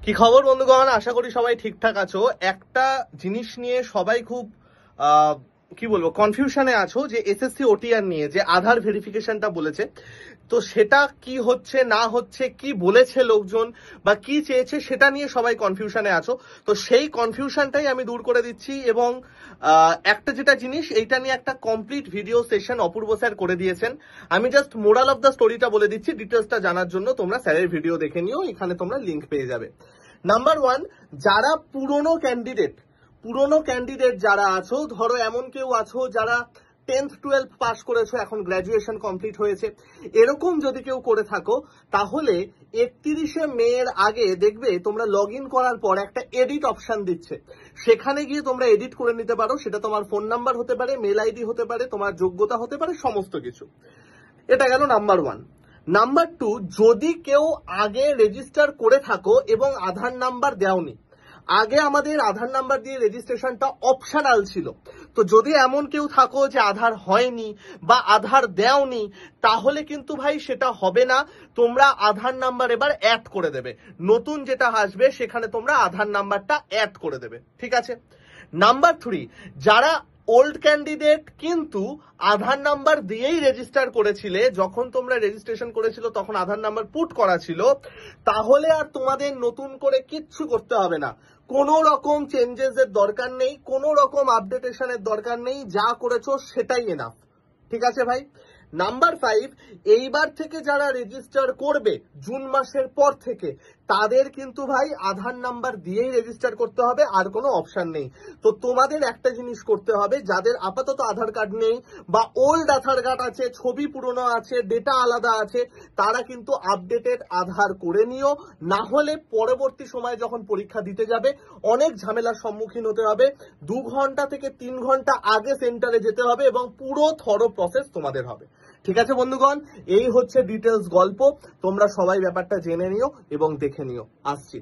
কি খবর বন্ধুগণ, আশা করি সবাই ঠিকঠাক আছো। একটা জিনিস নিয়ে সবাই খুব কি বলবো কনফিউশনে আছো, যে এসএসসি ওটিআর নিয়ে যে আধার ভেরিফিকেশনটা বলেছে, তো সেটা কি হচ্ছে না হচ্ছে, কি বলেছে লোকজন বা কি চেয়েছে, সেটা নিয়ে সবাই কনফিউশনে আছো। তো সেই কনফিউশনটাই আমি দূর করে দিচ্ছি, এবং একটা যেটা জিনিস, এইটা নিয়ে একটা কমপ্লিট ভিডিও সেশন অপূর্ব স্যার করে দিয়েছেন। আমি জাস্ট মোরাল অফ দ্য স্টোরিটা বলে দিচ্ছি, ডিটেলসটা জানার জন্য তোমরা স্যারের ভিডিও দেখে নিও, এখানে তোমরা লিঙ্ক পেয়ে যাবে। নাম্বার ওয়ান, যারা পুরনো ক্যান্ডিডেট যারা আছো, ধরো এমন কেউ আছো যারা 10th 12th পাস করেছো, এখন গ্র্যাজুয়েশন কমপ্লিট হয়েছে, এরকম যদি কেউ করে থাকো, তাহলে 31শে মে এর আগে দেখবে তোমরা লগ ইন করার পর একটা এডিট অপশন দিচ্ছে, সেখানে গিয়ে তোমরা এডিট করে নিতে পারো। সেটা তোমার ফোন নাম্বার হতে পারে, মেল আইডি হতে পারে, তোমার যোগ্যতা হতে পারে, সমস্ত কিছু। এটা গেল নাম্বার ওয়ান। নাম্বার টু, যদি কেউ আগে রেজিস্টার করে থাকো এবং আধার নাম্বার দেওনি, আগে আমাদের আধার নাম্বার দিয়ে রেজিস্ট্রেশনটা অপশনাল ছিল, তো যদি এমন কেউ থাকো যে আধার হয়নি বা আধার দেওনি, তাহলে কিন্তু ভাই সেটা হবে না। তোমরা আধার নাম্বার এবার অ্যাড করে দেবে, নতুন যেটা আসবে সেখানে তোমরা আধার নাম্বারটা অ্যাড করে দেবে, ঠিক আছে। নাম্বার থ্রি, যারা ওল্ড ক্যান্ডিডেট কিন্তু আধার নাম্বার দিয়েই রেজিস্টার করেছিলে, যখন তোমরা রেজিস্ট্রেশন করেছিল তখন আধার নাম্বার পুট করা ছিল, তাহলে আর তোমাদের নতুন করে কিচ্ছু করতে হবে না, কোনো রকম চেঞ্জেস এর দরকার নেই, কোনো রকম আপডেটেশনের দরকার নেই, যা করেছো সেটাই এনাফ, ঠিক আছে ভাই। নাম্বার ফাইভ, এইবার থেকে যারা রেজিস্টার করবে জুন মাসের পর থেকে, তাদের কিন্তু ভাই আধার নাম্বার দিয়েই রেজিস্টার করতে হবে, আর কোনো অপশন নেই। তো তোমাদের একটা জিনিস করতে হবে, যাদের আপাতত আধার কার্ড নেই বা ওল্ড আধার কার্ড আছে, ছবি পুরনো আছে, ডেটা আলাদা আছে, তারা কিন্তু আপডেটেড আধার করে নিও, না হলে পরবর্তী সময়ে যখন পরীক্ষা দিতে যাবে অনেক ঝামেলার সম্মুখীন হতে হবে। 2 ঘন্টা থেকে 3 ঘন্টা আগে সেন্টারে যেতে হবে এবং পুরো থরো প্রসেস তোমাদের হবে, ঠিক আছে বন্ধুগণ। এই হচ্ছে ডিটেলস গল্প, তোমরা সবাই ব্যাপারটা জেনে নিও এবং দেখে নিও। আসছি।